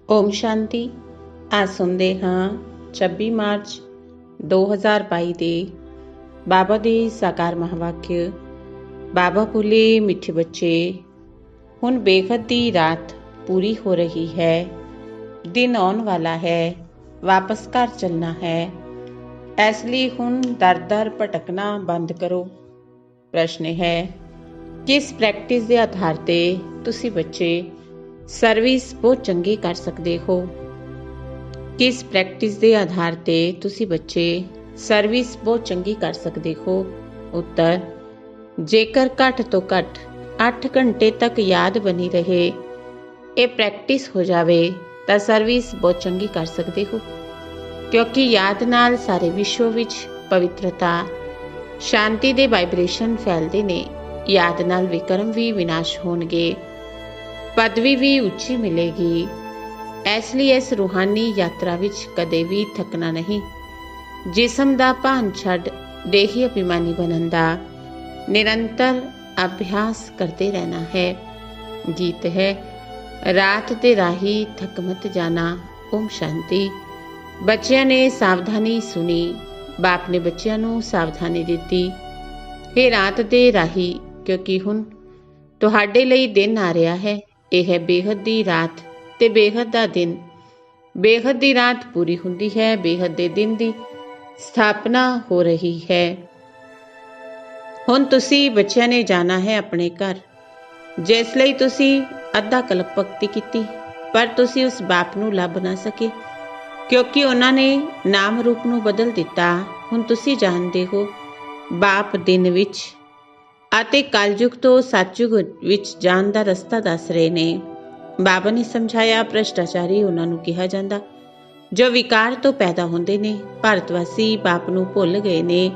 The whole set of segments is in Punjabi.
ਓਮ ਸ਼ਾਂਤੀ। ਅੱਜ ਸੁਣਦੇ ਹਾਂ 26 ਮਾਰਚ 2022 ਦੇ ਬਾਬਾ ਦੇ ਸਾਕਾਰ ਮਹਾਵਾਕਿਆ। ਬਾਬਾ ਬੋਲੇ, ਮਿੱਠੇ ਬੱਚੇ, ਹੁਣ ਬੇਖਤ ਦੀ ਰਾਤ ਪੂਰੀ ਹੋ ਰਹੀ ਹੈ, ਦਿਨ ਆਉਣ ਵਾਲਾ ਹੈ, ਵਾਪਸ ਘਰ ਚੱਲਣਾ ਹੈ। ਇਸ ਲਈ ਹੁਣ ਦਰ-ਦਰ ਭਟਕਣਾ ਬੰਦ ਕਰੋ। ਪ੍ਰਸ਼ਨ ਹੈ, ਕਿਸ ਪ੍ਰੈਕਟਿਸ ਦੇ ਆਧਾਰ ਤੇ ਤੁਸੀਂ ਬੱਚੇ ਸਰਵਿਸ ਬਹੁਤ ਚੰਗੀ ਕਰ ਸਕਦੇ ਹੋ? ਕਿਸ ਪ੍ਰੈਕਟਿਸ ਦੇ ਆਧਾਰ ਤੇ ਤੁਸੀਂ ਬੱਚੇ ਸਰਵਿਸ ਬਹੁਤ ਚੰਗੀ ਕਰ ਸਕਦੇ ਹੋ? ਉੱਤਰ, ਜੇਕਰ ਘੱਟ ਤੋਂ ਘੱਟ 8 ਘੰਟੇ ਤੱਕ ਯਾਦ ਬਣੀ ਰਹੇ, ਇਹ ਪ੍ਰੈਕਟਿਸ ਹੋ ਜਾਵੇ ਤਾਂ ਸਰਵਿਸ ਬਹੁਤ ਚੰਗੀ ਕਰ ਸਕਦੇ ਹੋ। ਕਿਉਂਕਿ ਯਾਦ ਨਾਲ ਸਾਰੇ ਵਿਸ਼ਵ ਵਿੱਚ ਪਵਿੱਤਰਤਾ, ਸ਼ਾਂਤੀ ਦੇ ਵਾਈਬ੍ਰੇਸ਼ਨ ਫੈਲਦੇ ਨੇ। ਯਾਦ ਨਾਲ ਵਿਕਰਮ ਵੀ ਵਿਨਾਸ਼ ਹੋਣਗੇ, ਪਦਵੀ ਵੀ ਉੱਚੀ ਮਿਲੇਗੀ। ਇਸ ਲਈ ਇਸ ਰੂਹਾਨੀ ਯਾਤਰਾ ਵਿੱਚ ਕਦੇ ਵੀ ਥੱਕਣਾ ਨਹੀਂ। ਜਿਸਮ ਦਾ ਭਾਨ ਛੱਡ ਦੇਹੀ ਅਭਿਮਾਨੀ ਬਣਨ ਦਾ ਨਿਰੰਤਰ ਅਭਿਆਸ ਕਰਦੇ ਰਹਿਣਾ ਹੈ। ਗੀਤ ਹੈ, ਰਾਤ ਦੇ ਰਾਹੀ ਥੱਕ ਮਤ ਜਾਣਾ। ਓਮ ਸ਼ਾਂਤੀ। ਬੱਚਿਆਂ ਨੇ ਸਾਵਧਾਨੀ ਸੁਣੀ। ਬਾਪ ਨੇ ਬੱਚਿਆਂ ਨੂੰ ਸਾਵਧਾਨੀ ਦਿੱਤੀ, ਹੇ ਰਾਤ ਦੇ ਰਾਹੀ, ਕਿਉਂਕਿ ਹੁਣ ਤੁਹਾਡੇ ਲਈ ਦਿਨ ਆ ਰਿਹਾ ਹੈ। ਇਹ ਹੈ ਬੇਹੱਦ ਦੀ ਰਾਤ ਤੇ ਬੇਹੱਦ ਦਾ ਦਿਨ। ਬੇਹੱਦ ਦੀ ਰਾਤ ਪੂਰੀ ਹੁੰਦੀ ਹੈ, ਬੇਹੱਦ ਦੇ ਦਿਨ ਦੀ ਸਥਾਪਨਾ ਹੋ ਰਹੀ ਹੈ। ਹੁਣ ਤੁਸੀਂ ਬੱਚਿਆਂ ਨੇ ਜਾਣਾ ਹੈ ਆਪਣੇ ਘਰ, ਜਿਸ ਲਈ ਤੁਸੀਂ ਅੱਧਾ ਕਲਪ ਭਗਤੀ ਕੀਤੀ, ਪਰ ਤੁਸੀਂ ਉਸ ਬਾਪ ਨੂੰ ਲੱਭ ਨਾ ਸਕੇ, ਕਿਉਂਕਿ ਉਹਨਾਂ ਨੇ ਨਾਮ ਰੂਪ ਨੂੰ ਬਦਲ ਦਿੱਤਾ। ਹੁਣ ਤੁਸੀਂ ਜਾਣਦੇ ਹੋ, ਬਾਪ ਦਿਨ ਵਿੱਚ ਅਤੇ ਕਲਯੁਗ ਤੋਂ ਸਤਯੁਗ ਵਿੱਚ ਜਾਣ ਦਾ ਰਸਤਾ ਦੱਸ ਰਹੇ ਨੇ। ਬਾਬਾ ਨੇ ਸਮਝਾਇਆ, ਭ੍ਰਿਸ਼ਟਾਚਾਰੀ ਉਹਨਾਂ ਨੂੰ ਕਿਹਾ ਜਾਂਦਾ ਜੋ ਵਿਕਾਰ ਤੋਂ ਪੈਦਾ ਹੁੰਦੇ ਨੇ। ਭਾਰਤਵਾਸੀ ਬਾਪ ਨੂੰ ਭੁੱਲ ਗਏ ਨੇ।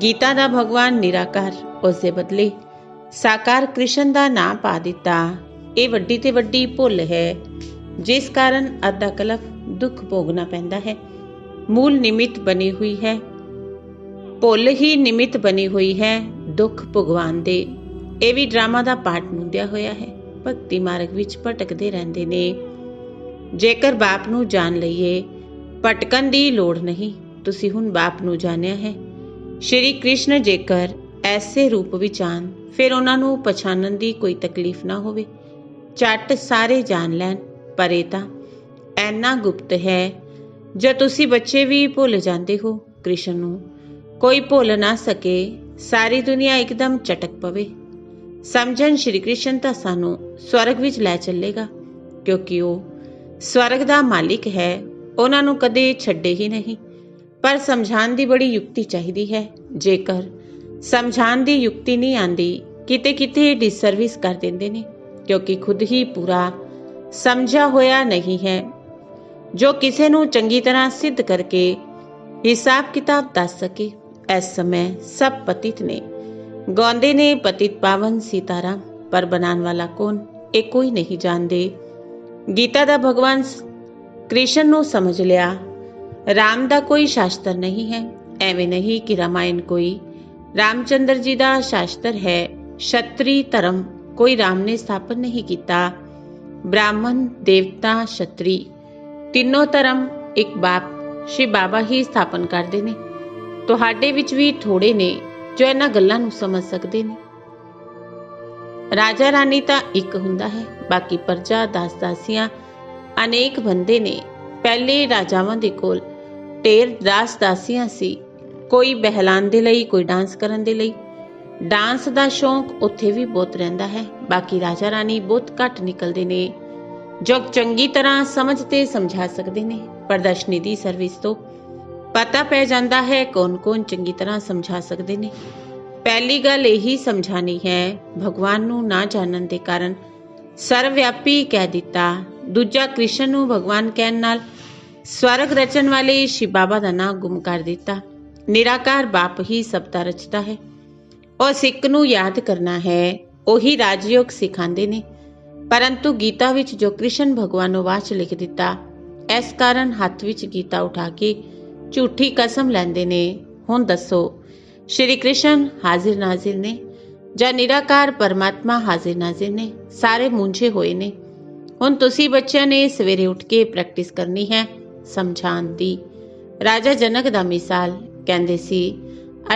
ਗੀਤਾ ਦਾ ਭਗਵਾਨ ਨਿਰਾਕਾਰ, ਉਸ ਦੇ ਬਦਲੇ ਸਾਕਾਰ ਕ੍ਰਿਸ਼ਨ ਦਾ ਨਾਂ ਪਾ ਦਿੱਤਾ। ਇਹ ਵੱਡੀ ਤੇ ਵੱਡੀ ਭੁੱਲ ਹੈ, ਜਿਸ ਕਾਰਨ ਅੱਧਾ ਕਲਪ ਦੁੱਖ ਭੋਗਣਾ ਪੈਂਦਾ ਹੈ। ਮੂਲ ਨਿਮਿਤ ਬਣੀ ਹੋਈ ਹੈ, ਭੁੱਲ ਹੀ ਨਿਮਿਤ ਬਣੀ ਹੋਈ ਹੈ ਦੁੱਖ ਭਗਵਾਨ ਦੇ। ਇਹ ਵੀ ਡਰਾਮਾ ਦਾ ਪਾਰਟ ਮੁੰਦਿਆ ਹੋਇਆ ਹੈ। ਭਗਤੀ ਮਾਰਗ ਵਿੱਚ ਭਟਕਦੇ ਰਹਿੰਦੇ ਨੇ। ਜੇਕਰ ਬਾਪ ਨੂੰ ਜਾਣ ਲਈਏ, ਭਟਕਣ ਦੀ ਲੋੜ ਨਹੀਂ। ਤੁਸੀਂ ਹੁਣ ਬਾਪ ਨੂੰ ਜਾਣਿਆ ਹੈ। ਸ਼੍ਰੀ ਕ੍ਰਿਸ਼ਨ ਜੇਕਰ ਐਸੇ ਰੂਪ ਵਿੱਚ ਆਣ, ਫਿਰ ਉਹਨਾਂ ਨੂੰ ਪਛਾਣਨ ਦੀ ਕੋਈ ਤਕਲੀਫ ਨਾ ਹੋਵੇ, ਝੱਟ ਸਾਰੇ ਜਾਣ ਲੈਣ। ਪਰ ਇਹ ਤਾਂ ਐਨਾ ਗੁਪਤ ਹੈ ਜੋ ਤੁਸੀਂ ਬੱਚੇ ਵੀ ਭੁੱਲ ਜਾਂਦੇ ਹੋ। ਕ੍ਰਿਸ਼ਨ ਨੂੰ ਕੋਈ ਭੁੱਲ ਨਾ ਸਕੇ, ਸਾਰੀ ਦੁਨੀਆ ਇੱਕਦਮ ਚਟਕ ਪਵੇ। ਸਮਝਣ, ਸ਼੍ਰੀ ਕ੍ਰਿਸ਼ਨ ਤਾਂ ਸਾਨੂੰ ਸਵਰਗ ਵਿੱਚ ਲੈ ਚੱਲੇਗਾ, ਕਿਉਂਕਿ ਉਹ ਸਵਰਗ ਦਾ ਮਾਲਿਕ ਹੈ। ਉਹਨਾਂ ਨੂੰ ਕਦੇ ਛੱਡੇ ਹੀ ਨਹੀਂ। ਪਰ ਸਮਝਾਉਣ ਦੀ ਬੜੀ ਯੁਕਤੀ ਚਾਹੀਦੀ ਹੈ। ਜੇਕਰ ਸਮਝਾਉਣ ਦੀ ਯੁਕਤੀ ਨਹੀਂ ਆਂਦੀ, ਕਿਤੇ ਕਿਤੇ ਡਿਸਸਰਵਿਸ ਕਰ ਦਿੰਦੇ ਨੇ, ਕਿਉਂਕਿ ਖੁਦ ਹੀ ਪੂਰਾ ਸਮਝਿਆ ਹੋਇਆ ਨਹੀਂ ਹੈ। ਜੋ ਕਿਸੇ ਨੂੰ ਚੰਗੀ ਤਰ੍ਹਾਂ ਸਿੱਧ ਕਰਕੇ ਹਿਸਾਬ ਕਿਤਾਬ ਦੱਸ ਸਕੇ। ਇਸ ਸਮੇਂ ਸਭ ਪਤਿਤ ਨੇ, ਗਾਉਂਦੇ ਨੇ ਪਤਿਤ ਪਾਵਨ ਸੀਤਾਰਾਮ, ਪਰ ਬਣਾਉਣ ਵਾਲਾ ਕੌਣ, ਇਹ ਕੋਈ ਨਹੀਂ ਜਾਣਦੇ। ਗੀਤਾ ਦਾ ਭਗਵਾਨ ਕ੍ਰਿਸ਼ਨ ਨੂੰ ਸਮਝ ਲਿਆ। ਰਾਮ ਦਾ ਕੋਈ ਸ਼ਾਸਤਰ ਨਹੀਂ ਹੈ। ਐਵੇਂ ਨਹੀਂ ਕਿ ਰਾਮਾਇਣ ਕੋਈ ਰਾਮਚੰਦਰ ਜੀ ਦਾ ਸ਼ਾਸਤਰ ਹੈ। ਛਤਰੀ ਧਰਮ ਕੋਈ ਰਾਮ ਨੇ ਸਥਾਪਨ ਨਹੀਂ ਕੀਤਾ। ਬ੍ਰਾਹਮਣ, ਦੇਵਤਾ, ਛਤਰੀ ਤਿੰਨੋਂ ਧਰਮ ਇੱਕ ਬਾਪ ਸ਼੍ਰੀ ਬਾਬਾ ਹੀ ਸਥਾਪਨ ਕਰਦੇ ਨੇ। ਤੁਹਾਡੇ ਵਿੱਚ ਵੀ ਥੋੜੇ ਨੇ ਜੋ ਇਹਨਾਂ ਗੱਲਾਂ ਨੂੰ ਸਮਝ ਸਕਦੇ ਨੇ। ਰਾਜਾ ਰਾਣੀ ਤਾਂ ਇੱਕ ਹੁੰਦਾ ਹੈ, ਬਾਕੀ ਪ੍ਰਜਾ, ਦਾਸ ਦਾਸੀਆਂ ਅਨੇਕ ਬੰਦੇ ਨੇ। ਪਹਿਲੇ ਰਾਜਾਵਾਂ ਦੇ ਕੋਲ ਢੇਰ ਦਾਸ ਦਾਸੀਆਂ ਸੀ, ਕੋਈ ਬਹਿਲਾਨ ਦੇ ਲਈ, ਕੋਈ ਡਾਂਸ ਕਰਨ ਦੇ ਲਈ। ਡਾਂਸ ਦਾ ਸ਼ੌਂਕ ਉੱਥੇ ਵੀ ਬਹੁਤ ਰਹਿੰਦਾ ਹੈ। ਬਾਕੀ ਰਾਜਾ ਰਾਣੀ ਬਹੁਤ ਘੱਟ ਨਿਕਲਦੇ ਨੇ ਜੋ ਚੰਗੀ ਤਰ੍ਹਾਂ ਸਮਝ ਤੇ ਸਮਝਾ ਸਕਦੇ ਨੇ। ਪ੍ਰਦਰਸ਼ਨੀ ਦੀ ਸਰਵਿਸ ਤੋਂ ਪਤਾ ਪੈ ਜਾਂਦਾ ਹੈ ਕੌਣ-ਕੌਣ ਚੰਗੀ ਤਰ੍ਹਾਂ ਸਮਝਾ ਸਕਦੇ ਨੇ। ਪਹਿਲੀ ਗੱਲ ਇਹੀ ਸਮਝਾਣੀ ਹੈ, ਭਗਵਾਨ ਨੂੰ ਨਾ ਜਾਣਨ ਦੇ ਕਾਰਨ ਸਰਵਵਿਆਪੀ ਕਹਿ ਦਿੱਤਾ। ਦੂਜਾ, ਕ੍ਰਿਸ਼ਨ ਨੂੰ ਭਗਵਾਨ ਕਹਿਣ ਨਾਲ ਸਵਰਗ ਰਚਣ ਵਾਲੇ ਸ਼ਿਵ ਬਾਬਾ ਦਾ ਨਾਂ ਗੁੰਮ ਕਰ ਦਿੱਤਾ। ਨਿਰਾਕਾਰ ਬਾਪ ਹੀ ਸਭ ਦਾ ਰਚਦਾ ਹੈ। ਉਹ ਸਿੱਖ ਨੂੰ ਯਾਦ ਕਰਨਾ ਹੈ, ਉਹੀ ਰਾਜਯੋਗ ਸਿਖਾਉਂਦੇ ਨੇ। ਪਰੰਤੂ ਗੀਤਾ ਵਿੱਚ ਜੋ ਕ੍ਰਿਸ਼ਨ ਭਗਵਾਨ ਨੂੰ ਵਾਚ ਲਿਖ ਦਿੱਤਾ, ਇਸ ਕਾਰਨ ਹੱਥ ਵਿੱਚ ਗੀਤਾ ਉਠਾ ਕੇ ਝੂਠੀ ਕਸਮ ਲੈਂਦੇ ਨੇ। ਹੁਣ ਦੱਸੋ, ਸ਼੍ਰੀ ਕ੍ਰਿਸ਼ਨ ਹਾਜ਼ਰ ਨਾਜ਼ਿਰ ਨੇ ਜਾਂ ਨਿਰਾਕਾਰ ਪਰਮਾਤਮਾ ਹਾਜ਼ਰ ਨਾਜ਼ਿਰ ਨੇ? ਸਾਰੇ ਮੂੰਝੇ ਹੋਏ ਨੇ। ਹੁਣ ਤੁਸੀਂ ਬੱਚਿਆਂ ਨੇ ਸਵੇਰੇ ਉੱਠ ਕੇ ਪ੍ਰੈਕਟਿਸ ਕਰਨੀ ਹੈ ਸਮਝਾਉਣ ਦੀ। ਰਾਜਾ ਜਨਕ ਦਾ ਮਿਸਾਲ ਕਹਿੰਦੇ ਸੀ,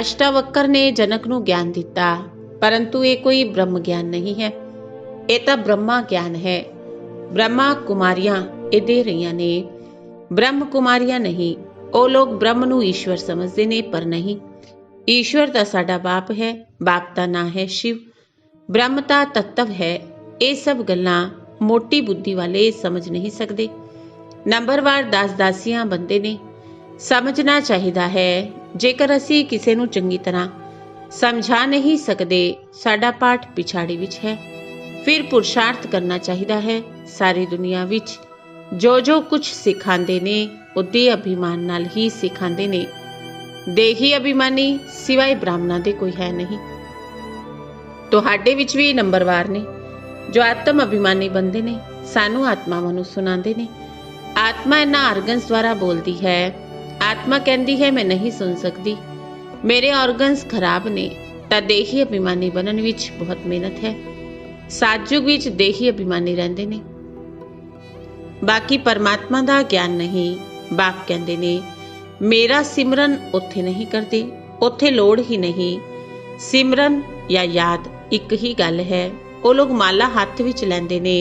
ਅਸ਼ਟਾਵਕਰ ਨੇ ਜਨਕ ਨੂੰ ਗਿਆਨ ਦਿੱਤਾ, ਪਰੰਤੂ ਇਹ ਕੋਈ ਬ੍ਰਹਮ ਗਿਆਨ ਨਹੀਂ ਹੈ, ਇਹ ਤਾਂ ਬ੍ਰਹਮਾ ਗਿਆਨ ਹੈ। ਬ੍ਰਹਮਾ ਕੁਮਾਰੀਆਂ ਇਹ ਦੇ ਰਹੀਆਂ ਨੇ, ਬ੍ਰਹਮ ਕੁਮਾਰੀਆਂ ਨਹੀਂ। ਉਹ ਲੋਕ ਬ੍ਰਹਮ ਨੂੰ ਈਸ਼ਵਰ ਸਮਝਦੇ ਨੇ, ਪਰ ਨਹੀਂ। ਈਸ਼ਵਰ ਤਾਂ ਸਾਡਾ ਬਾਪ ਹੈ, ਬਾਪ ਦਾ ਨਾਂ ਹੈ ਸ਼ਿਵ। ਬ੍ਰਹਮ ਤਾਂ ਤੱਤਵ ਹੈ। ਇਹ ਸਭ ਗੱਲਾਂ ਮੋਟੀ ਬੁੱਧੀ ਵਾਲੇ ਸਮਝ ਨਹੀਂ ਸਕਦੇ। ਨੰਬਰਵਾਰ ਦਾਸੀਆਂ ਬੰਦੇ ਨੇ। ਸਮਝਣਾ ਚਾਹੀਦਾ ਹੈ, ਜੇਕਰ ਅਸੀਂ ਕਿਸੇ ਨੂੰ ਚੰਗੀ ਤਰ੍ਹਾਂ ਸਮਝਾ ਨਹੀਂ ਸਕਦੇ, ਸਾਡਾ ਪਾਠ ਪਿਛਾੜੀ ਵਿੱਚ ਹੈ। ਫਿਰ ਪੁਰਸ਼ਾਰਥ ਕਰਨਾ ਚਾਹੀਦਾ ਹੈ। ਸਾਰੀ ਦੁਨੀਆ ਵਿੱਚ ਜੋ ਕੁਝ ਸਿਖਾਉਂਦੇ ਨੇ ਉਹ ਦੇਹ ਅਭਿਮਾਨ ਨਾਲ ਹੀ ਸਿਖਾਉਂਦੇ ਨੇ। ਦੇਹੀ ਅਭਿਮਾਨੀ ਸਿਵਾਏ ਬ੍ਰਾਹਮਣਾਂ ਦੇ ਕੋਈ ਹੈ ਨਹੀਂ। ਤੁਹਾਡੇ ਵਿੱਚ ਵੀ ਨੰਬਰਵਾਰ ਨੇ ਜੋ ਆਤਮ ਅਭਿਮਾਨੀ ਬੰਦੇ ਨੇ, ਸਾਨੂੰ ਆਤਮਾਵਾਂ ਨੂੰ ਸੁਣਾਉਂਦੇ ਨੇ। ਆਤਮਾ ਇਹਨਾਂ ਆਰਗਨਸ ਦੁਆਰਾ ਬੋਲਦੀ ਹੈ। ਆਤਮਾ ਕਹਿੰਦੀ ਹੈ ਮੈਂ ਨਹੀਂ ਸੁਣ ਸਕਦੀ, ਮੇਰੇ ਆਰਗਨਸ ਖਰਾਬ ਨੇ। ਤਾਂ ਦੇਹੀ ਅਭਿਮਾਨੀ ਬਣਨ ਵਿੱਚ ਬਹੁਤ ਮਿਹਨਤ ਹੈ। ਸਤਯੁਗ ਵਿੱਚ ਦੇਹੀ ਅਭਿਮਾਨੀ ਰਹਿੰਦੇ ਨੇ, ਬਾਕੀ ਪਰਮਾਤਮਾ ਦਾ ਗਿਆਨ ਨਹੀਂ। ਬਾਪ ਕਹਿੰਦੇ ਨੇ ਮੇਰਾ ਸਿਮਰਨ ਉੱਥੇ ਨਹੀਂ ਕਰਦੇ, ਉੱਥੇ ਲੋੜ ਹੀ ਨਹੀਂ। ਸਿਮਰਨ ਜਾਂ ਯਾਦ ਇੱਕ ਹੀ ਗੱਲ ਹੈ। ਉਹ ਲੋਕ ਮਾਲਾ ਹੱਥ ਵਿੱਚ ਲੈਂਦੇ ਨੇ,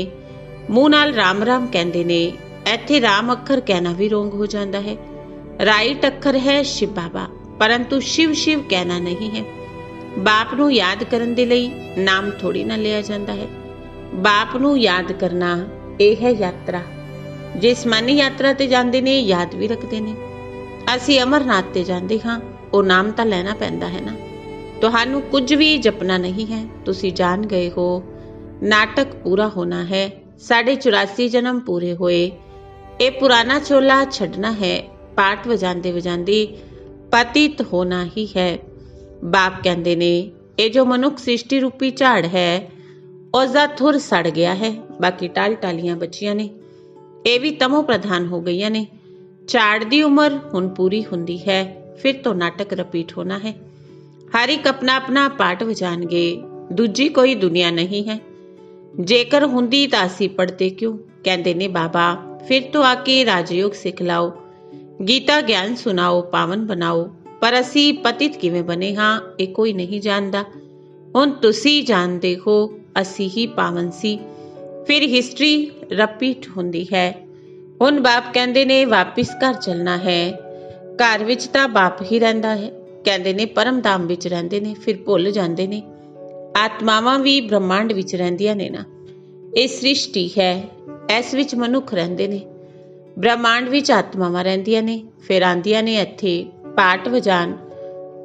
ਮੂੰਹ ਨਾਲ ਰਾਮ ਰਾਮ ਕਹਿੰਦੇ ਨੇ। ਇੱਥੇ ਰਾਮ ਅੱਖਰ ਕਹਿਣਾ ਵੀ ਰੋਂਗ ਹੋ ਜਾਂਦਾ ਹੈ। ਰਾਈਟ ਅੱਖਰ ਹੈ ਸ਼ਿਵ ਬਾਬਾ, ਪਰੰਤੂ ਸ਼ਿਵ ਸ਼ਿਵ ਕਹਿਣਾ ਨਹੀਂ ਹੈ। ਬਾਪ ਨੂੰ ਯਾਦ ਕਰਨ ਦੇ ਲਈ ਨਾਮ ਥੋੜੀ ਨਾ ਲਿਆ ਜਾਂਦਾ ਹੈ। ਬਾਪ ਨੂੰ ਯਾਦ ਕਰਨਾ ਇਹ ਹੈ ਯਾਤਰਾ। ਜਿਸਮਾਨੀ ਯਾਤਰਾ ਤੇ ਜਾਂਦੇ ਨੇ, ਯਾਦ ਵੀ ਰੱਖਦੇ ਨੇ। ਅਸੀਂ ਅਮਰਨਾਥ ਤੇ ਜਾਂਦੇ ਹਾਂ, ਉਹ ਨਾਮ ਤਾਂ ਲੈਣਾ ਪੈਂਦਾ ਹੈ ਨਾ। ਤੁਹਾਨੂੰ ਕੁਝ ਵੀ ਜਪਣਾ ਨਹੀਂ ਹੈ, ਤੁਸੀਂ ਜਾਣ ਗਏ ਹੋ। ਨਾਟਕ ਪੂਰਾ ਹੋਣਾ ਹੈ। ਸਾਡੇ 84 ਜਨਮ ਪੂਰੇ ਹੋਏ। ਇਹ ਪੁਰਾਣਾ ਚੋਲਾ ਛੱਡਣਾ ਹੈ। ਪਾਠ ਵਜਾਉਂਦੇ ਵਜਾਉਂਦੇ ਪਤਿਤ ਹੋਣਾ ਹੀ ਹੈ। ਬਾਪ ਕਹਿੰਦੇ ਨੇ ਇਹ ਜੋ ਮਨੁੱਖ ਸ੍ਰਿਸ਼ਟੀ ਰੂਪੀ ਝਾੜ ਹੈ, ਉਸ ਦਾ ਥੁਰ ਸੜ ਗਿਆ ਹੈ, ਬਾਕੀ ਟਾਲੀਆਂ ਬਚੀਆਂ ਨੇ। ਇਹ ਵੀ ਤਮੋ ਪ੍ਰਧਾਨ ਹੋ ਗਈਆਂ ਨੇ। ਝਾੜ ਦੀ ਉਮਰ ਹੁਣ ਪੂਰੀ ਹੁੰਦੀ ਹੈ, ਫਿਰ ਤੋਂ ਨਾਟਕ ਰਿਪੀਟ ਹੋਣਾ ਹੈ। ਹਰ ਇੱਕ ਆਪਣਾ ਆਪਣਾ ਪਾਠ ਵਜਾਣਗੇ। ਦੂਜੀ ਕੋਈ ਦੁਨੀਆ ਨਹੀਂ ਹੈ। ਜੇਕਰ ਹੁੰਦੀ ਤਾਂ ਅਸੀਂ ਪੜ੍ਹਦੇ ਕਿਉਂ? ਕਹਿੰਦੇ ਨੇ ਬਾਬਾ ਫਿਰ ਤੋਂ ਆ ਕੇ ਰਾਜਯੋਗ ਸਿਖਲਾਓ, ਗੀਤਾ ਗਿਆਨ ਸੁਣਾਓ, ਪਾਵਨ ਬਣਾਓ। ਪਰ ਅਸੀਂ ਪਤਿਤ ਕਿਵੇਂ ਬਣੇ ਹਾਂ ਇਹ ਕੋਈ ਨਹੀਂ ਜਾਣਦਾ। ਹੁਣ ਤੁਸੀਂ ਜਾਣਦੇ ਹੋ, ਅਸੀਂ ਹੀ ਪਾਵਨ ਸੀ। ਫਿਰ ਹਿਸਟਰੀ ਰਿਪੀਟ ਹੁੰਦੀ ਹੈ। ਹੁਣ ਬਾਪ ਕਹਿੰਦੇ ਨੇ ਵਾਪਿਸ ਘਰ ਚੱਲਣਾ ਹੈ। ਘਰ ਵਿੱਚ ਤਾਂ ਬਾਪ ਹੀ ਰਹਿੰਦਾ ਹੈ। ਕਹਿੰਦੇ ਨੇ ਪਰਮ ਧਾਮ ਵਿੱਚ ਰਹਿੰਦੇ ਨੇ, ਫਿਰ ਭੁੱਲ ਜਾਂਦੇ ਨੇ ਆਤਮਾਵਾਂ ਵੀ ਬ੍ਰਹਮਾਂਡ ਵਿੱਚ ਰਹਿੰਦੀਆਂ ਨੇ ਨਾ। ਇਹ ਸ੍ਰਿਸ਼ਟੀ ਹੈ, ਇਸ ਵਿੱਚ ਮਨੁੱਖ ਰਹਿੰਦੇ ਨੇ। ਬ੍ਰਹਮਾਂਡ ਵਿੱਚ ਆਤਮਾਵਾਂ ਰਹਿੰਦੀਆਂ ਨੇ, ਫਿਰ ਆਉਂਦੀਆਂ ਨੇ ਇੱਥੇ ਪਾਠ ਵਜਾਨ।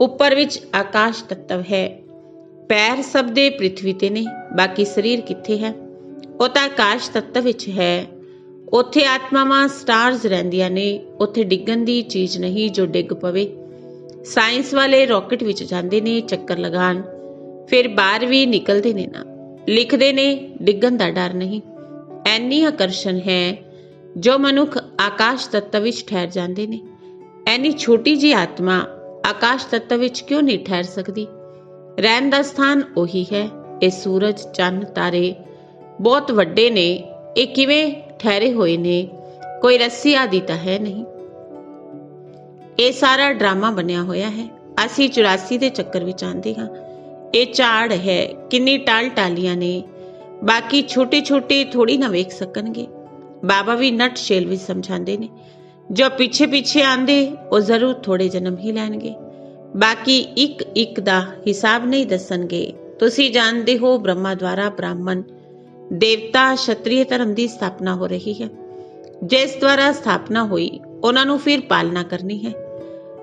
ਉੱਪਰ ਵਿੱਚ ਆਕਾਸ਼ ਤੱਤਵ ਹੈ। ਪੈਰ ਸਭ ਦੇ ਪ੍ਰਿਥਵੀ ਤੇ ਨੇ, ਬਾਕੀ ਸਰੀਰ ਕਿੱਥੇ ਹੈ? ਉਹ ਤਾਂ ਆਕਾਸ਼ ਤੱਤਵ ਵਿੱਚ ਹੈ। ਉੱਥੇ ਆਤਮਾਵਾਂ ਸਟਾਰਸ ਰਹਿੰਦੀਆਂ ਨੇ। ਉੱਥੇ ਡਿੱਗਣ ਦੀ ਚੀਜ਼ ਨਹੀਂ ਜੋ ਡਿੱਗ ਪਵੇ। ਸਾਇੰਸ ਵਾਲੇ ਰਾਕਟ ਵਿੱਚ ਜਾਂਦੇ ਨੇ ਚੱਕਰ ਲਗਾਉਣ, ਫਿਰ ਬਾਹਰ ਵੀ ਨਿਕਲਦੇ ਨੇ ਨਾ। ਲਿਖਦੇ ਨੇ ਡਿੱਗਣ ਦਾ ਡਰ ਨਹੀਂ। ਐਨੀ ਆਕਰਸ਼ਣ ਹੈ ਜੋ ਮਨੁੱਖ ਆਕਾਸ਼ ਤੱਤਵ ਵਿੱਚ ਠਹਿਰ ਜਾਂਦੇ ਨੇ। ਐਨੀ ਛੋਟੀ ਜਿਹੀ ਆਤਮਾ ਆਕਾਸ਼ ਤੱਤਵ ਵਿੱਚ ਕਿਉਂ ਨਹੀਂ ਠਹਿਰ ਸਕਦੀ? ਰਹਿਣ ਦਾ ਸਥਾਨ ਉਹੀ ਹੈ। ਇਹ ਸੂਰਜ, ਚੰਨ, ਤਾਰੇ ਬਹੁਤ ਵੱਡੇ ਨੇ। ਇਹ ਕਿਵੇਂ ਠਹਿਰੇ ਹੋਏ ਨੇ? ਕੋਈ ਰੱਸੀ ਆਦਿ ਤਾਂ ਹੈ ਨਹੀਂ। ਇਹ ਸਾਰਾ ਡਰਾਮਾ ਬਣਿਆ ਹੋਇਆ ਹੈ। ਅਸੀਂ 84 ਦੇ ਚੱਕਰ ਵਿੱਚ ਆਉਂਦੇ ਹਾਂ। ਇਹ ਝਾੜ ਹੈ, ਕਿੰਨੀ ਟਾਲੀਆਂ ਨੇ, ਬਾਕੀ ਛੋਟੇ ਛੋਟੇ ਥੋੜੀ ਨਾ ਵੇਖ ਸਕਣਗੇ। ਬਾਬਾ ਵੀ ਨਟ ਸ਼ੇਲ ਵਿੱਚ ਸਮਝਾਉਂਦੇ ਨੇ ਜੋ ਪਿੱਛੇ ਪਿੱਛੇ ਆਂਦੇ ਉਹ ਜ਼ਰੂਰ ਥੋੜੇ ਜਨਮ ਹੀ ਲੈਣਗੇ, ਬਾਕੀ ਇੱਕ ਇੱਕ ਦਾ ਹਿਸਾਬ ਨਹੀਂ ਦੱਸਣਗੇ। ਤੁਸੀਂ ਜਾਣਦੇ ਹੋ ਬ੍ਰਹਮਾ ਦੁਆਰਾ ਬ੍ਰਾਹਮਣ, ਦੇਵਤਾ, ਸ਼ਤਰੀਏ ਧਰਮ ਦੀ ਸਥਾਪਨਾ ਹੋ ਰਹੀ ਹੈ। ਜਿਸ ਦੁਆਰਾ ਸਥਾਪਨਾ ਹੋਈ ਉਹਨਾਂ ਨੂੰ ਫਿਰ ਪਾਲਣਾ ਕਰਨੀ ਹੈ।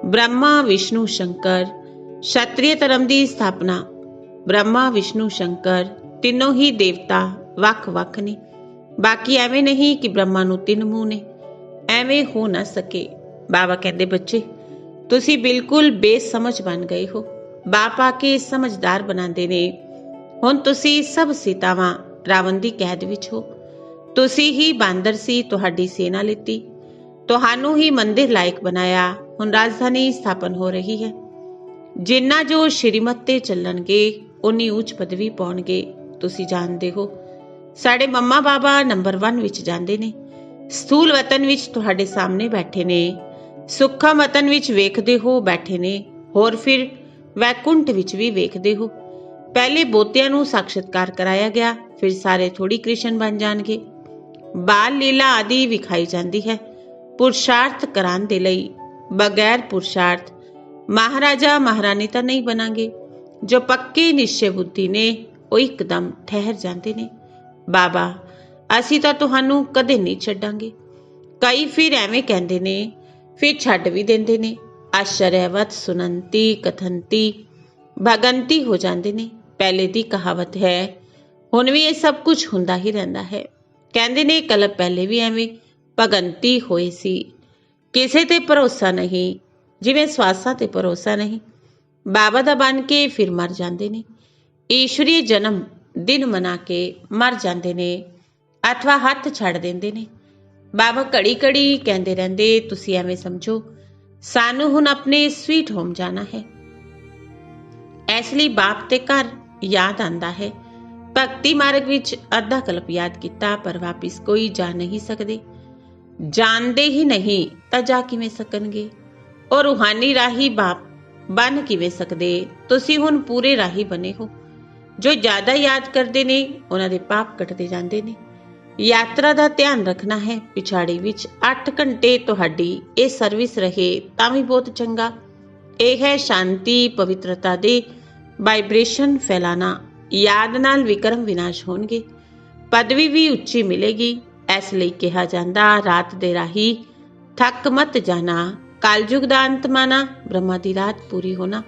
ਬ੍ਰਹਮਾ, ਵਿਸ਼ਨੂੰ, ਸ਼ੰਕਰ। ਸ਼ਤਰੀਏ ਧਰਮ ਦੀ ਸਥਾਪਨਾ ਬ੍ਰਹਮਾ, ਵਿਸ਼ਨੂੰ, ਸ਼ੰਕਰ ਤਿੰਨੋਂ ਹੀ ਦੇਵਤਾ ਵੱਖ-ਵੱਖ ਨੇ। ਬਾਕੀ ਐਵੇਂ ਨਹੀਂ ਕਿ ਬ੍ਰਹਮਾ ਨੂੰ 3 ਮੂੰਹ ਨੇ, ਐਵੇਂ ਹੋ ਨਾ ਸਕੇ। ਬਾਬਾ ਕਹਿੰਦੇ ਬੱਚੇ ਤੁਸੀਂ ਬਿਲਕੁਲ ਬੇਸਮਝ ਬਣ ਗਏ ਹੋ। ਬਾਪ ਆ ਕੇ ਸਮਝਦਾਰ ਬਣਾਉਂਦੇ ਨੇ। ਹੁਣ ਤੁਸੀਂ ਸਭ ਸੀਤਾਵਾਂ ਰਾਵਣ ਦੀ ਕੈਦ ਵਿੱਚ ਹੋ। ਤੁਸੀਂ ਹੀ ਬਾਂਦਰ ਸੀ, ਤੁਹਾਡੀ ਸੇਨਾ ਲਿੱਤੀ, ਤੁਹਾਨੂੰ ਹੀ ਮੰਦਿਰ ਲਾਇਕ ਬਣਾਇਆ। ਹੁਣ ਰਾਜਧਾਨੀ ਸਥਾਪਨ ਹੋ ਰਹੀ ਹੈ। ਜਿੰਨਾ ਜੋ ਸ਼੍ਰੀਮਤ ਤੇ ਚੱਲਣਗੇ ਉਨੀ ਉੱਚ ਪਦਵੀ ਪਾਉਣਗੇ। ਤੁਸੀਂ ਜਾਣਦੇ ਹੋ साडे मम्मा बाबा नंबर 1 विच जांदे ने। स्थूल वतन विच तुहाडे सामने बैठे ने, सुखम वतन विच वेखदे हो बैठे ने, होर फिर वैकुंठ विच भी वेखदे हो। पहले बोतियां नूं साक्षात्कार कराया गया, फिर सारे थोड़ी कृष्ण बन जाणगे। बाल लीला आदि विखाई जाती है। पुरुषार्थ कराने दे लई बगैर पुरुषार्थ महाराजा महारानी तो नहीं बनांगे। जो पक्के निश्चय बुद्धि ने वो एकदम ठहर जाते ने। बाबा असी तो तुहानू कदे नहीं छड्डांगे। कई फिर एवें कहंदे ने, फिर छड्ड भी देंदे ने। आश्चर्यवत सुनंती कथनती भगंती हो जाते ने। पहले दी कहावत है, हुण भी ये सब कुछ हुंदा ही रहिंदा है। कहंदे ने कल पहले भी एवें भगंती होई सी। किसे ते भरोसा नहीं, जिवें सवासां ते भरोसा नहीं। बाबा दा बन के फिर मर जाते ने। ईश्वरीय जन्म दिन मना के मर जाते ने अथवा हथ छड़ देंदे ने। बाबा घड़ी घड़ी कहते रहंदे, तुसी एवें समझो सानू हुण अपने स्वीट होम जाना है। इसलिए बाप ते घर याद आंदा है। भगती मार्ग विच अद्धा कल्प याद किता, पर वापिस कोई जा नहीं सकते। जानते ही नहीं तो जा किवें सकणगे। और रूहानी राही बाप बन किवें सकदे। तुसी हुण पूरे राही बने हो। जो ज्यादा याद करते ने उन्हां दे पाप कटते जाते ने। यात्रा का ध्यान रखना है। पिछाड़ी विच 8 घंटे तुहाडी ये सर्विस रहे तां भी बहुत चंगा। यह है शांति पवित्रता दे वाइब्रेशन फैलाना। याद नाल विक्रम विनाश होणगे। पदवी भी उच्ची मिलेगी। इसलिए कहा जाता, रात दे राही थक मत जाना। कालयुग दा अंत माना, ब्रह्मा दी रात पूरी होना।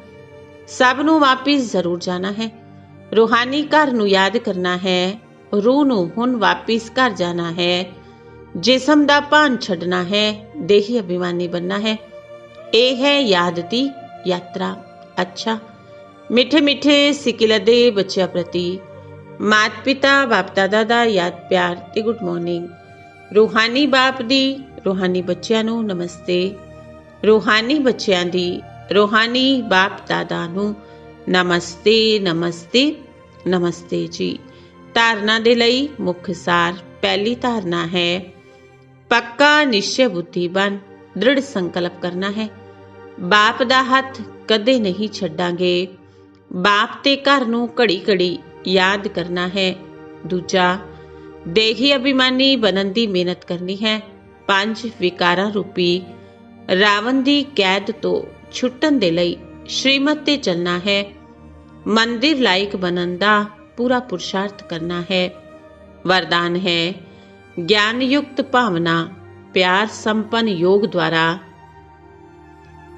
सब नू वापिस जरूर जाना है। रूहानी घर नू याद करना है। रूह नू हुण वापिस घर जाना है। जिसम दा भान छड्डना है। देही अभिमानी बनना है। यह है याद दी यात्रा। अच्छा मिठे मिठे सिकिलदे बच्चों प्रति माता पिता बाप दादा दा याद प्यार ते गुड मॉर्निंग। रूहानी बाप दी रूहानी बच्चों नू नमस्ते। रूहानी बच्चों दी रूहानी बाप दादा नू नमस्ते नमस्ते नमस्ते जी। धारणा दे लई मुख सार। पहली धारणा है, पक्का निश्चय बुद्धि बन दृढ़ संकल्प करना है। बाप दा हथ कदे नहीं छड्डांगे। बाप ते घर नू घड़ी घड़ी याद करना है। दूजा, देही अभिमानी बनन दी मेहनत करनी है। 5 विकारां रूपी रावण दी कैद तो छुट्टन दे लई श्रीमत ते चलना है। मंदिर लायक बनन दा पूरा पुरुषार्थ करना है। वरदान है, ज्ञान युक्त भावना प्यार संपन्न योग द्वारा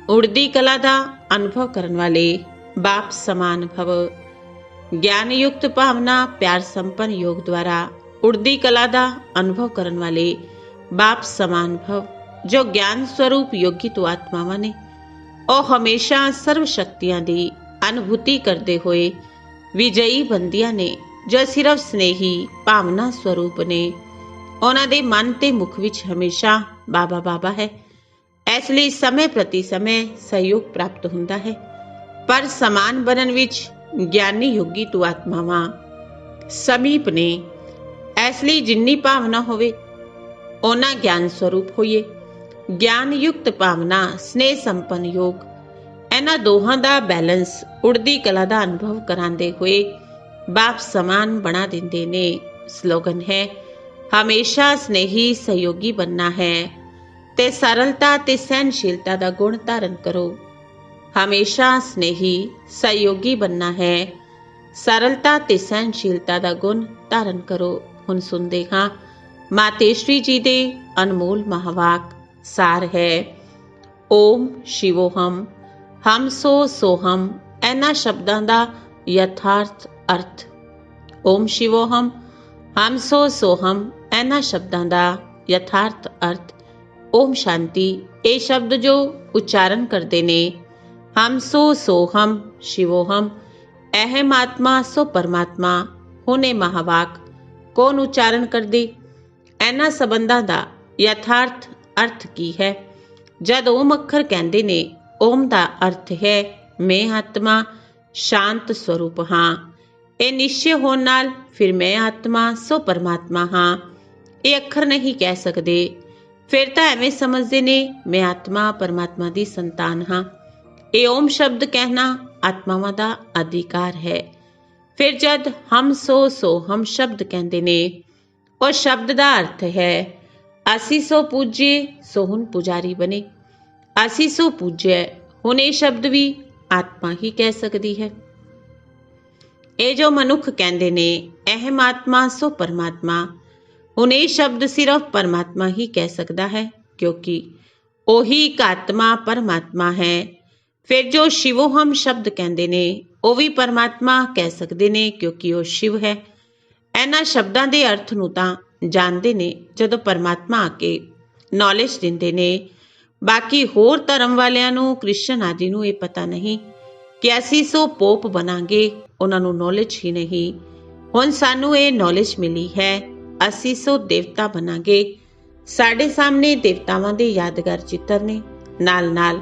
उड़दी कला का अनुभव करने वाले बाप समान भव। ज्ञान युक्त भावना प्यार संपन्न योग द्वारा उड़दी कला का अनुभव करने वाले बाप समान भव। जो ज्ञान स्वरूप योगी तो आत्मावां ने, ਉਹ हमेशा सर्व शक्तियां की अनुभूति करते हुए विजयी बंदियां ने, जो सिर्फ स्नेही भावना स्वरूप ने। उन्हां दे मन ते मुख विच हमेशा बाबा बाबा है। इसलिए समय प्रति समय सहयोग प्राप्त होता है। पर समान बनन विच ज्ञानी योगी तो आत्मावां समीप ने। इसलिए जिन्नी भावना होवे ओना ज्ञान स्वरूप होइए। ज्ञान युक्त भावना स्नेह संपन्न योग, इन्हां दोहां दा बैलेंस उड़दी कला दा अनुभव करांदे हुए बाप समान बना दिंदे ने। स्लोगन है, हमेशा स्नेही सहयोगी बनना है ते सरलता ते सहनशीलता दा गुण धारण करो। हमेशा स्नेही सहयोगी बनना है, सरलता ते सहनशीलता दा गुण धारण करो। हुण सुनदे हां मातेश्वरी जी दे अनमोल महावाक। सार है, ओम शिवोहम हम सो सोहम। इन्हां शब्दां दा यथार्थ अर्थ। ओम शिवोहम हम सो सोहम। इन्हां शब्दां दा यथार्थ अर्थ। ओम शांति। ये शब्द जो उच्चारण करते ने, हम सो सोहम शिवोहम, अहम आत्मा सो परमात्मा, हुने महावाक कौन उच्चारण करदे? इन्हां संबंधां दा यथार्थ अर्थ की है? जद ओम अखर कहंदे ने, ओम दा अर्थ है मैं आत्मा शांत स्वरूप हाँ। ਇਹ ਨਿਸ਼ਚੈ ਹੋਣ ਨਾਲ ਫਿਰ ਮੈਂ ਆਤਮਾ ਸੋ ਪਰਮਾਤਮਾ ਹਾਂ ਇਹ ਅੱਖਰ ਨਹੀਂ ਕਹਿ ਸਕਦੇ। ਫਿਰ ਤਾਂ ਐਵੇਂ ਸਮਝਦੇ ਨੇ ਮੈਂ ਆਤਮਾ ਪਰਮਾਤਮਾ ਦੀ ਸੰਤਾਨ ਹਾਂ। ਇਹ ਓਮ ਸ਼ਬਦ ਕਹਿਣਾ ਆਤਮਾਵਾਂ ਦਾ ਅਧਿਕਾਰ ਹੈ। ਫਿਰ ਜਦ ਹਮ ਸੋ ਹਮ ਸ਼ਬਦ ਕਹਿੰਦੇ ਨੇ, ਉਹ ਸ਼ਬਦ ਦਾ ਅਰਥ ਹੈ ਅਸੀਂ ਸੋ ਪੂਜੇ ਸੋ ਹੁਣ ਪੁਜਾਰੀ ਬਣੇ। ਅਸੀਂ ਸੋ ਪੂਜਿਆ, ਹੁਣ ਇਹ ਸ਼ਬਦ ਵੀ ਆਤਮਾ ਹੀ ਕਹਿ ਸਕਦੀ ਹੈ। ਇਹ ਜੋ ਮਨੁੱਖ ਕਹਿੰਦੇ ਨੇ ਅਹਿਮ ਆਤਮਾ ਸੋ ਪਰਮਾਤਮਾ, ਹੁਣ ਇਹ ਸ਼ਬਦ ਸਿਰਫ ਪਰਮਾਤਮਾ ਹੀ ਕਹਿ ਸਕਦਾ ਹੈ, ਕਿਉਂਕਿ ਉਹੀ ਇੱਕ ਆਤਮਾ ਪਰਮਾਤਮਾ ਹੈ। ਫਿਰ ਜੋ ਸ਼ਿਵੋਹਮ ਸ਼ਬਦ ਕਹਿੰਦੇ ਨੇ ਉਹ ਵੀ ਪਰਮਾਤਮਾ ਕਹਿ ਸਕਦੇ ਨੇ, ਕਿਉਂਕਿ ਉਹ ਸ਼ਿਵ ਹੈ। ਇਹਨਾਂ ਸ਼ਬਦਾਂ ਦੇ ਅਰਥ ਨੂੰ ਤਾਂ ਜਾਣਦੇ ਨੇ ਜਦੋਂ ਪਰਮਾਤਮਾ ਆ ਕੇ ਨੌਲੇਜ ਦਿੰਦੇ ਨੇ। ਬਾਕੀ ਹੋਰ ਧਰਮ ਵਾਲਿਆਂ ਨੂੰ, ਕ੍ਰਿਸ਼ਨ ਆਦਿ ਨੂੰ ਇਹ ਪਤਾ ਨਹੀਂ ਕਿ ਅਸੀਂ ਸੋ ਪੋਪ ਬਣਾਂਗੇ, ਉਹਨਾਂ ਨੂੰ ਨੌਲੇਜ ਹੀ ਨਹੀਂ। ਹੁਣ ਸਾਨੂੰ ਇਹ ਨੌਲੇਜ ਮਿਲੀ ਹੈ, ਅਸੀਂ ਸੋ ਦੇਵਤਾ ਬਣਾਂਗੇ। ਸਾਡੇ ਸਾਹਮਣੇ ਦੇਵਤਾਵਾਂ ਦੇ ਯਾਦਗਾਰ ਚਿੱਤਰ ਨੇ, ਨਾਲ ਨਾਲ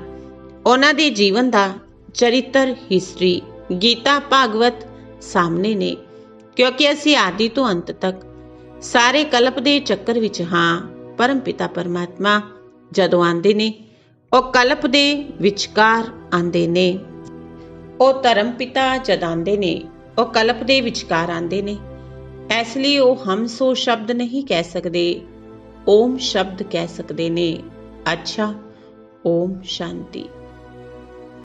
ਉਹਨਾਂ ਦੇ ਜੀਵਨ ਦਾ ਚਰਿੱਤਰ, ਹਿਸਟਰੀ, ਗੀਤਾ, ਭਾਗਵਤ ਸਾਹਮਣੇ ਨੇ, ਕਿਉਂਕਿ ਅਸੀਂ ਆਦਿ ਤੋਂ ਅੰਤ ਤੱਕ ਸਾਰੇ ਕਲਪ ਦੇ ਚੱਕਰ ਵਿੱਚ ਹਾਂ। ਪਰਮ ਪਿਤਾ ਪਰਮਾਤਮਾ ਜਦੋਂ ਆਉਂਦੇ ਨੇ ਉਹ ਕਲਪ ਦੇ ਵਿਚਕਾਰ ਆਉਂਦੇ ਨੇ। ਉਹ ਧਰਮ ਪਿਤਾ ਜਦ ਆਉਂਦੇ ਨੇ ਉਹ ਕਲਪ ਦੇ ਵਿਚਕਾਰ ਆਉਂਦੇ ਨੇ। ਇਸ ਲਈ ਉਹ ਹਮ ਸੋ ਸ਼ਬਦ ਨਹੀਂ ਕਹਿ ਸਕਦੇ, ਓਮ ਸ਼ਬਦ ਕਹਿ ਸਕਦੇ ਨੇ। ਅੱਛਾ, ਓਮ ਸ਼ਾਂਤੀ।